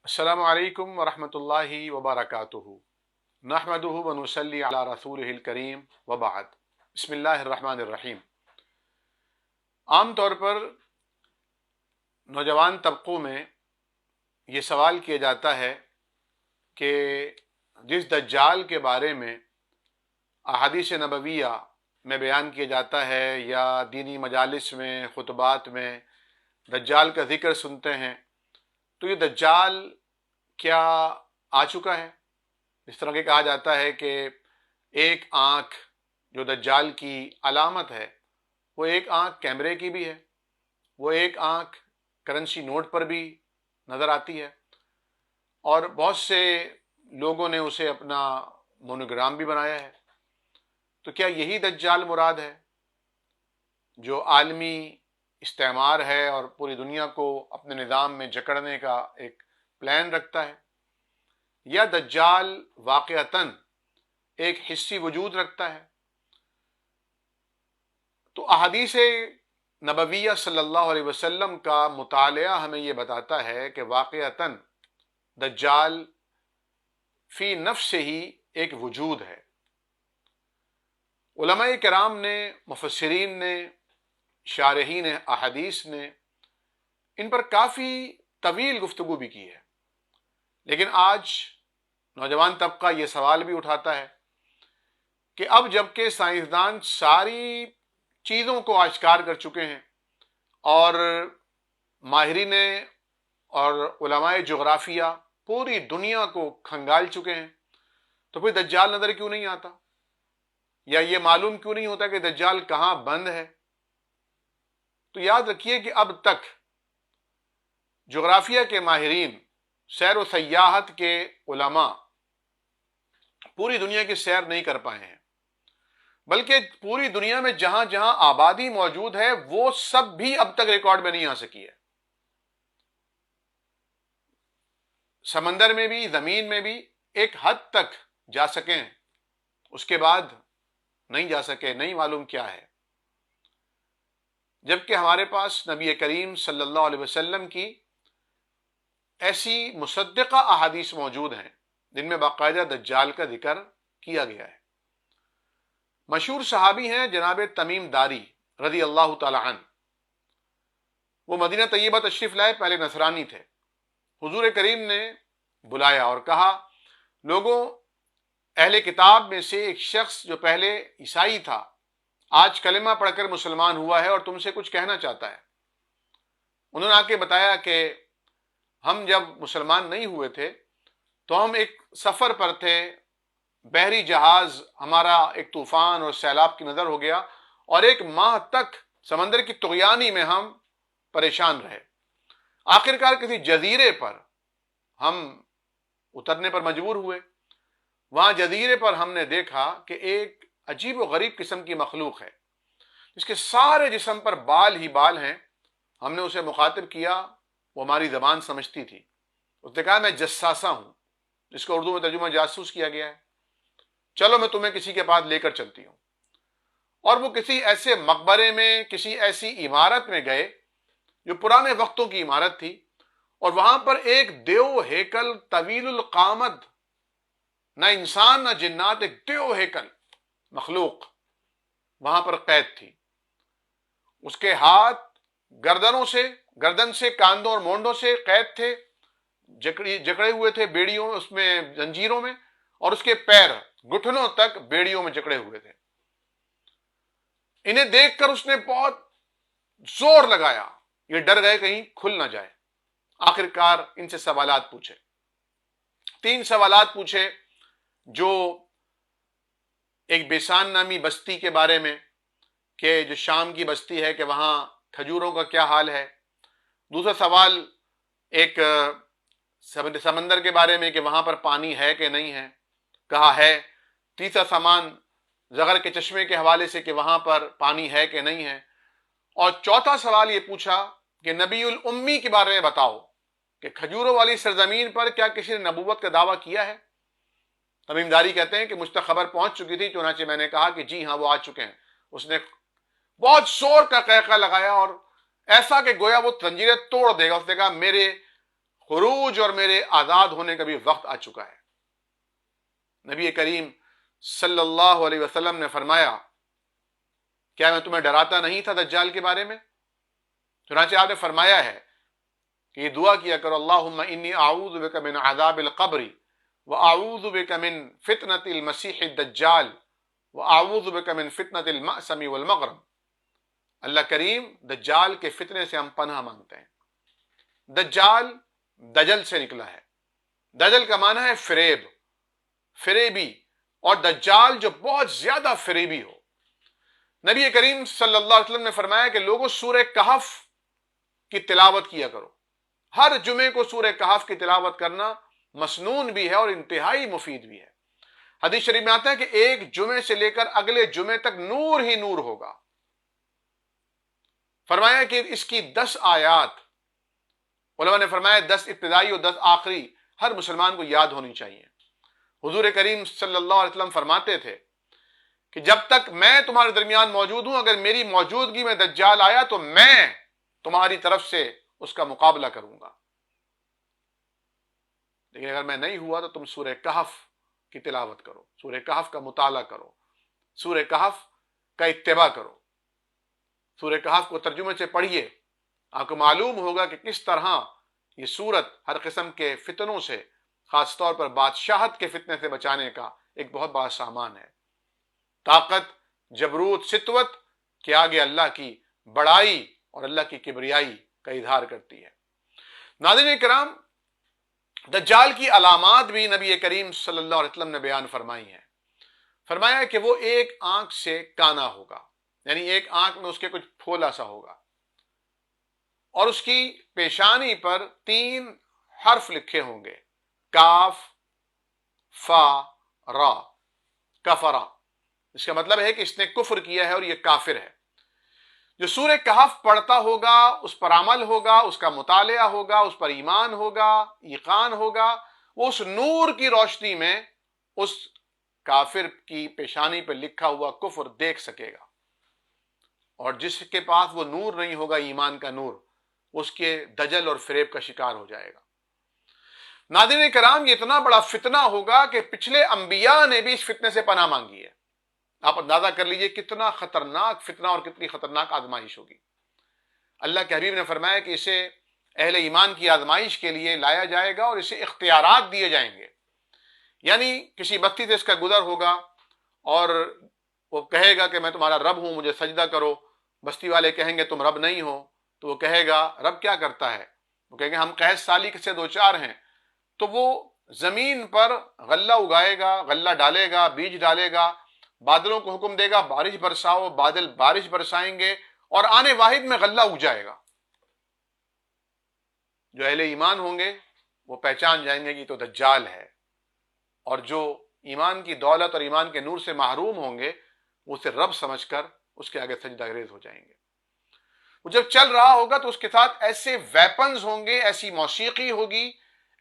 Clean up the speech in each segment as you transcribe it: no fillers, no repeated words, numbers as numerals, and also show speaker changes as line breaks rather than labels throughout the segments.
السلام علیکم ورحمۃ اللہ وبرکاتہ نحمدہ ونصلی علی رسولہ الکریم وبعد بسم اللہ الرحمن الرحیم۔ عام طور پر نوجوان طبقوں میں یہ سوال کیا جاتا ہے کہ جس دجال کے بارے میں احادیث نبویہ میں بیان کیا جاتا ہے یا دینی مجالس میں خطبات میں دجال کا ذکر سنتے ہیں، تو یہ دجال کیا آ چکا ہے؟ اس طرح کہ کہا جاتا ہے کہ ایک آنکھ جو دجال کی علامت ہے وہ ایک آنکھ کیمرے کی بھی ہے، وہ ایک آنکھ کرنسی نوٹ پر بھی نظر آتی ہے، اور بہت سے لوگوں نے اسے اپنا مونوگرام بھی بنایا ہے۔ تو کیا یہی دجال مراد ہے جو عالمی استعمار ہے اور پوری دنیا کو اپنے نظام میں جکڑنے کا ایک پلان رکھتا ہے، یا دجال واقعتاً ایک حصی وجود رکھتا ہے؟ تو احادیث نبویہ صلی اللہ علیہ وسلم کا مطالعہ ہمیں یہ بتاتا ہے کہ واقعتاً دجال فی نفس ہی ایک وجود ہے۔ علماء کرام نے، مفسرین نے، شارحین احادیث نے ان پر کافی طویل گفتگو بھی کی ہے، لیکن آج نوجوان طبقہ یہ سوال بھی اٹھاتا ہے کہ اب جب کہ سائنسدان ساری چیزوں کو آشکار کر چکے ہیں اور ماہرین اور علماء جغرافیہ پوری دنیا کو کھنگال چکے ہیں، تو پھر دجال نظر کیوں نہیں آتا؟ یا یہ معلوم کیوں نہیں ہوتا کہ دجال کہاں بند ہے؟ تو یاد رکھیے کہ اب تک جغرافیہ کے ماہرین، سیر و سیاحت کے علماء پوری دنیا کی سیر نہیں کر پائے ہیں، بلکہ پوری دنیا میں جہاں جہاں آبادی موجود ہے وہ سب بھی اب تک ریکارڈ میں نہیں آ سکی ہے۔ سمندر میں بھی، زمین میں بھی ایک حد تک جا سکیں، اس کے بعد نہیں جا سکے، نہیں معلوم کیا ہے۔ جبکہ ہمارے پاس نبی کریم صلی اللہ علیہ وسلم کی ایسی مصدقہ احادیث موجود ہیں جن میں باقاعدہ دجال کا ذکر کیا گیا ہے۔ مشہور صحابی ہیں جناب تمیم داری رضی اللہ تعالی عنہ۔ وہ مدینہ طیبہ تشریف لائے، پہلے نصرانی تھے۔ حضور کریم نے بلایا اور کہا، لوگوں، اہل کتاب میں سے ایک شخص جو پہلے عیسائی تھا آج کلمہ پڑھ کر مسلمان ہوا ہے اور تم سے کچھ کہنا چاہتا ہے۔ انہوں نے آ کے بتایا کہ ہم جب مسلمان نہیں ہوئے تھے تو ہم ایک سفر پر تھے، بحری جہاز ہمارا ایک طوفان اور سیلاب کی نظر ہو گیا، اور ایک ماہ تک سمندر کی طغیانی میں ہم پریشان رہے۔ آخرکار کسی جزیرے پر ہم اترنے پر مجبور ہوئے۔ وہاں جزیرے پر ہم نے دیکھا کہ ایک عجیب و غریب قسم کی مخلوق ہے جس کے سارے جسم پر بال ہی بال ہیں۔ ہم نے اسے مخاطب کیا، وہ ہماری زبان سمجھتی تھی۔ اس نے کہا، میں جساسہ ہوں، جس کو اردو میں ترجمہ جاسوس کیا گیا ہے، چلو میں تمہیں کسی کے پاس لے کر چلتی ہوں۔ اور وہ کسی ایسے مقبرے میں، کسی ایسی عمارت میں گئے جو پرانے وقتوں کی عمارت تھی، اور وہاں پر ایک دیو ہیکل طویل القامت، نہ انسان نہ جنات، ایک دیو ہیکل مخلوق وہاں پر قید تھی۔ اس کے ہاتھ گردن سے کاندھوں اور مونڈوں سے قید تھے، جکڑے ہوئے تھے بیڑیوں، اس میں زنجیروں میں، اور اس کے پیر گھٹنوں تک بیڑیوں میں جکڑے ہوئے تھے۔ انہیں دیکھ کر اس نے بہت زور لگایا، یہ ڈر گئے کہیں کھل نہ جائے۔ آخرکار ان سے سوالات پوچھے، 3 سوالات پوچھے، جو ایک بیسان نامی بستی کے بارے میں، کہ جو شام کی بستی ہے، کہ وہاں کھجوروں کا کیا حال ہے۔ دوسرا سوال ایک سمندر کے بارے میں، کہ وہاں پر پانی ہے کہ نہیں ہے، کہا ہے۔ تیسرا سامان زغر کے چشمے کے حوالے سے، کہ وہاں پر پانی ہے کہ نہیں ہے۔ اور چوتھا سوال یہ پوچھا کہ نبی الامی کے بارے میں بتاؤ، کہ کھجوروں والی سرزمین پر کیا کسی نے نبوت کا دعویٰ کیا ہے؟ تمیم داری کہتے ہیں کہ مجھ تک خبر پہنچ چکی تھی، چنانچہ میں نے کہا کہ جی ہاں، وہ آ چکے ہیں۔ اس نے بہت زور کا قہقہ لگایا، اور ایسا کہ گویا وہ زنجیریں توڑ دے گا۔ اس نے کہا، میرے خروج اور میرے آزاد ہونے کا بھی وقت آ چکا ہے۔ نبی کریم صلی اللہ علیہ وسلم نے فرمایا، کیا میں تمہیں ڈراتا نہیں تھا دجال کے بارے میں؟ چنانچہ آپ نے فرمایا ہے کہ یہ دعا کیا کرو، اللہم انی اعوذ بک من عذاب القبر واعوذ بک من فتنة المسیح الدجال واعوذ بک من فتنة المأسم والمغرم۔ اللہ کریم، دجال کے فتنے سے ہم پناہ مانگتے ہیں۔ دجال دجل سے نکلا ہے۔ دجل کا معنی ہے فریب، فریبی، اور دجال جو بہت زیادہ فریبی ہو۔ نبی کریم صلی اللہ علیہ وسلم نے فرمایا کہ لوگوں سورہ کہف کی تلاوت کیا کرو۔ ہر جمعے کو سورہ کہف کی تلاوت کرنا مسنون بھی ہے اور انتہائی مفید بھی ہے۔ حدیث شریف میں آتا ہے کہ ایک جمعے سے لے کر اگلے جمعے تک نور ہی نور ہوگا۔ فرمایا کہ اس کی 10 آیات، علماء نے فرمایا 10 ابتدائی اور 10 آخری، ہر مسلمان کو یاد ہونی چاہیے۔ حضور کریم صلی اللہ علیہ وسلم فرماتے تھے کہ جب تک میں تمہارے درمیان موجود ہوں، اگر میری موجودگی میں دجال آیا تو میں تمہاری طرف سے اس کا مقابلہ کروں گا، لیکن اگر میں نہیں ہوا تو تم سورہ کہف کی تلاوت کرو، سورہ کہف کا مطالعہ کرو، سورہ کہف کا اتباع کرو، سورہ کہف کو ترجمے سے پڑھیے۔ آپ کو معلوم ہوگا کہ کس طرح یہ سورت ہر قسم کے فتنوں سے، خاص طور پر بادشاہت کے فتنے سے بچانے کا ایک بہت بڑا سامان ہے۔ طاقت، جبروت، سطوت کے آگے اللہ کی بڑائی اور اللہ کی کبریائی کا اظہار کرتی ہے۔ ناظرین کرام، دجال کی علامات بھی نبی کریم صلی اللہ علیہ وسلم نے بیان فرمائی ہیں۔ فرمایا کہ وہ ایک آنکھ سے کانا ہوگا، یعنی ایک آنکھ میں اس کے کچھ پھولا سا ہوگا، اور اس کی پیشانی پر 3 حرف لکھے ہوں گے، کاف، فا، را، کفرا۔ اس کا مطلب ہے کہ اس نے کفر کیا ہے اور یہ کافر ہے۔ جو سورہ کہف پڑھتا ہوگا، اس پر عمل ہوگا، اس کا مطالعہ ہوگا، اس پر ایمان ہوگا، یقین ہوگا، وہ اس نور کی روشنی میں اس کافر کی پیشانی پر لکھا ہوا کفر دیکھ سکے گا، اور جس کے پاس وہ نور نہیں ہوگا، ایمان کا نور، اس کے دجل اور فریب کا شکار ہو جائے گا۔ ناظرین کرام، یہ اتنا بڑا فتنہ ہوگا کہ پچھلے انبیاء نے بھی اس فتنے سے پناہ مانگی ہے۔ آپ اندازہ کر لیجئے کتنا خطرناک فتنہ اور کتنی خطرناک آزمائش ہوگی۔ اللہ کے حبیب نے فرمایا کہ اسے اہل ایمان کی آزمائش کے لیے لایا جائے گا اور اسے اختیارات دیے جائیں گے، یعنی کسی بستی سے اس کا گزر ہوگا اور وہ کہے گا کہ میں تمہارا رب ہوں، مجھے سجدہ کرو۔ بستی والے کہیں گے تم رب نہیں ہو، تو وہ کہے گا رب کیا کرتا ہے؟ وہ کہیں گے ہم قحط سالی سے 2-4 ہیں۔ تو وہ زمین پر غلہ اگائے گا، غلہ ڈالے گا، بیج ڈالے گا، بادلوں کو حکم دے گا بارش برساؤ، بادل بارش برسائیں گے، اور آنے واحد میں غلہ اگ جائے گا۔ جو اہل ایمان ہوں گے وہ پہچان جائیں گے کہ تو دجال ہے، اور جو ایمان کی دولت اور ایمان کے نور سے محروم ہوں گے وہ اسے رب سمجھ کر اس کے آگے سجدہ ریز ہو جائیں گے۔ وہ جب چل رہا ہوگا تو اس کے ساتھ ایسے ویپنز ہوں گے، ایسی موسیقی ہوگی،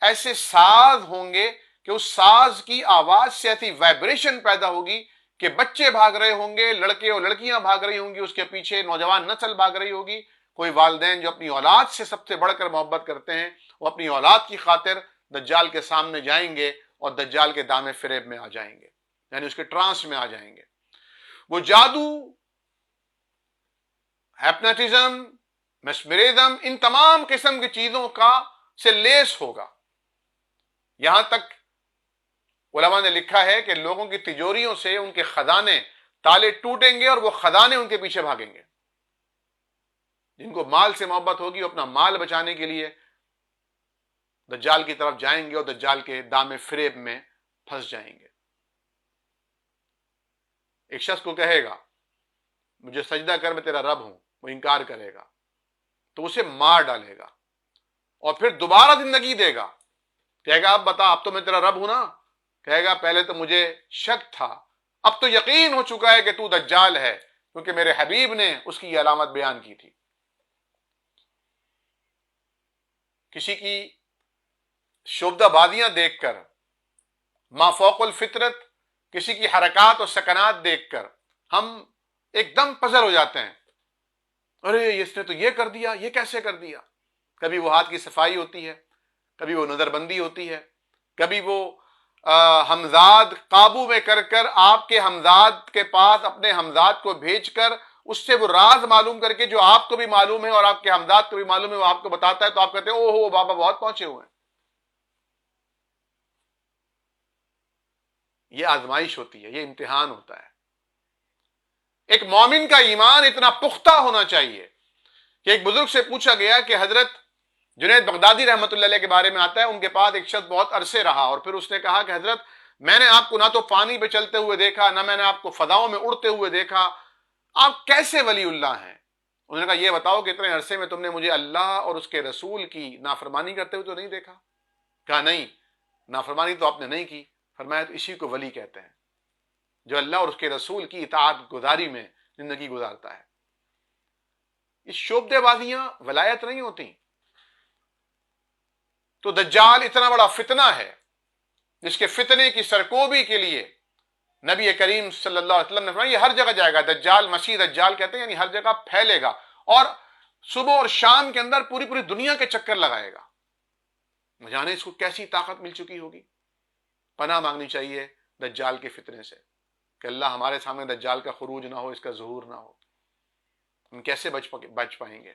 ایسے ساز ہوں گے کہ اس ساز کی آواز سے ایسی وائبریشن پیدا ہوگی کہ بچے بھاگ رہے ہوں گے، لڑکے اور لڑکیاں بھاگ رہی ہوں گی، اس کے پیچھے نوجوان نسل بھاگ رہی ہوگی۔ کوئی والدین جو اپنی اولاد سے سب سے بڑھ کر محبت کرتے ہیں، وہ اپنی اولاد کی خاطر دجال کے سامنے جائیں گے اور دجال کے دامے فریب میں آ جائیں گے، یعنی اس کے ٹرانس میں آ جائیں گے۔ وہ جادو، ہیپناٹزم، میسمرزم، ان تمام قسم کی چیزوں کا سے لیس ہوگا۔ یہاں تک علماء نے لکھا ہے کہ لوگوں کی تجوریوں سے ان کے خزانے تالے ٹوٹیں گے اور وہ خزانے ان کے پیچھے بھاگیں گے۔ جن کو مال سے محبت ہوگی وہ اپنا مال بچانے کے لیے دجال کی طرف جائیں گے اور دجال کے دامے فریب میں پھنس جائیں گے۔ ایک شخص کو کہے گا مجھے سجدہ کر، میں تیرا رب ہوں، وہ انکار کرے گا تو اسے مار ڈالے گا اور پھر دوبارہ زندگی دے گا۔ کہے گا اب بتا، اب تو میں تیرا رب ہوں نا؟ کہے گا پہلے تو مجھے شک تھا، اب تو یقین ہو چکا ہے کہ تو دجال ہے، کیونکہ میرے حبیب نے اس کی یہ علامت بیان کی تھی۔ کسی کی شعبدہ بازیاں دیکھ کر، ما فوق الفطرت کسی کی حرکات اور سکنات دیکھ کر ہم ایک دم پزر ہو جاتے ہیں، ارے اس نے تو یہ کر دیا، یہ کیسے کر دیا؟ کبھی وہ ہاتھ کی صفائی ہوتی ہے، کبھی وہ نظر بندی ہوتی ہے، کبھی وہ حمزاد قابو میں کر کر آپ کے حمزاد کے پاس اپنے حمزاد کو بھیج کر اس سے وہ راز معلوم کر کے جو آپ کو بھی معلوم ہے اور آپ کے حمزاد کو بھی معلوم ہے وہ آپ کو بتاتا ہے، تو آپ کہتے ہیں او ہو بابا بہت پہنچے ہوئے ہیں۔ یہ آزمائش ہوتی ہے، یہ امتحان ہوتا ہے۔ ایک مومن کا ایمان اتنا پختہ ہونا چاہیے کہ ایک بزرگ سے پوچھا گیا کہ حضرت جنید بغدادی رحمۃ اللہ علیہ کے بارے میں آتا ہے، ان کے پاس ایک شخص بہت عرصے رہا اور پھر اس نے کہا کہ حضرت میں نے آپ کو نہ تو پانی پہ چلتے ہوئے دیکھا، نہ میں نے آپ کو فضاؤں میں اڑتے ہوئے دیکھا، آپ کیسے ولی اللہ ہیں؟ انہوں نے کہا یہ بتاؤ کہ اتنے عرصے میں تم نے مجھے اللہ اور اس کے رسول کی نافرمانی کرتے ہوئے تو نہیں دیکھا؟ کہا نہیں، نافرمانی تو آپ نے نہیں کی۔ فرمایا تو اسی کو ولی کہتے ہیں، جو اللہ اور اس کے رسول کی اطاعت گزاری میں زندگی گزارتا ہے۔ یہ شعبدے بازیاں ولایت نہیں ہوتی۔ تو دجال اتنا بڑا فتنہ ہے جس کے فتنے کی سرکوبی کے لیے نبی کریم صلی اللہ علیہ وسلم نے فرمایا یہ ہر جگہ جائے گا۔ دجال، مسیح دجال کہتے ہیں یعنی ہر جگہ پھیلے گا اور صبح اور شام کے اندر پوری پوری دنیا کے چکر لگائے گا۔ نہ جانے اس کو کیسی طاقت مل چکی ہوگی۔ پناہ مانگنی چاہیے دجال کے فتنے سے کہ اللہ ہمارے سامنے دجال کا خروج نہ ہو، اس کا ظہور نہ ہو۔ ہم کیسے بچ پائیں گے؟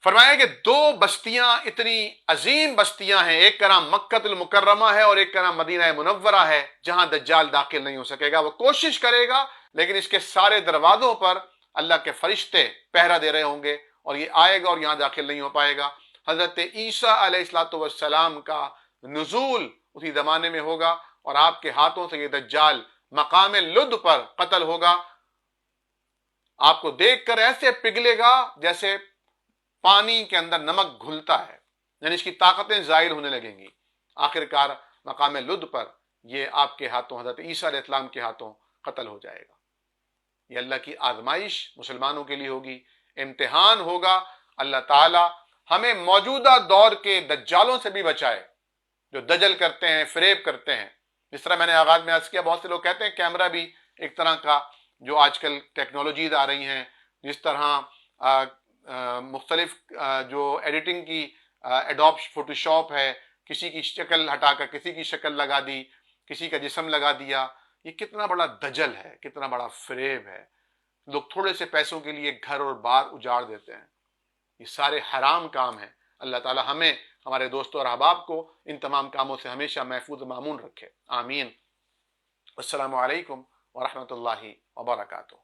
فرمایا کہ دو بستیاں اتنی عظیم بستیاں ہیں، ایک کا نام مکہ المکرمہ ہے اور ایک کا نام مدینہ منورہ ہے، جہاں دجال داخل نہیں ہو سکے گا۔ وہ کوشش کرے گا لیکن اس کے سارے دروازوں پر اللہ کے فرشتے پہرا دے رہے ہوں گے اور یہ آئے گا اور یہاں داخل نہیں ہو پائے گا۔ حضرت عیسیٰ علیہ الصلوۃ والسلام کا نزول اسی زمانے میں ہوگا اور آپ کے ہاتھوں سے یہ دجال مقام لد پر قتل ہوگا۔ آپ کو دیکھ کر ایسے پگھلے گا جیسے پانی کے اندر نمک گھلتا ہے، یعنی اس کی طاقتیں زائل ہونے لگیں گی۔ آخر کار مقام لد پر یہ آپ کے ہاتھوں، حضرت عیسیٰ علیہ السلام کے ہاتھوں قتل ہو جائے گا۔ یہ اللہ کی آزمائش مسلمانوں کے لیے ہوگی، امتحان ہوگا۔ اللہ تعالی ہمیں موجودہ دور کے دجالوں سے بھی بچائے جو دجل کرتے ہیں، فریب کرتے ہیں۔ جس طرح میں نے آغاز میں عرض کیا، بہت سے لوگ کہتے ہیں کیمرہ بھی ایک طرح کا جو آج کل ٹیکنالوجیز آ رہی ہیں، جس طرح مختلف جو ایڈیٹنگ کی ایڈوب فوٹوشاپ ہے، کسی کی شکل ہٹا کر کسی کی شکل لگا دی، کسی کا جسم لگا دیا، یہ کتنا بڑا دجل ہے، کتنا بڑا فریب ہے۔ لوگ تھوڑے سے پیسوں کے لیے گھر اور بار اجاڑ دیتے ہیں۔ یہ سارے حرام کام ہیں۔ اللہ تعالی ہمیں، ہمارے دوستوں اور احباب کو ان تمام کاموں سے ہمیشہ محفوظ و مامون رکھے، آمین۔ السلام علیکم ورحمۃ اللہ وبرکاتہ۔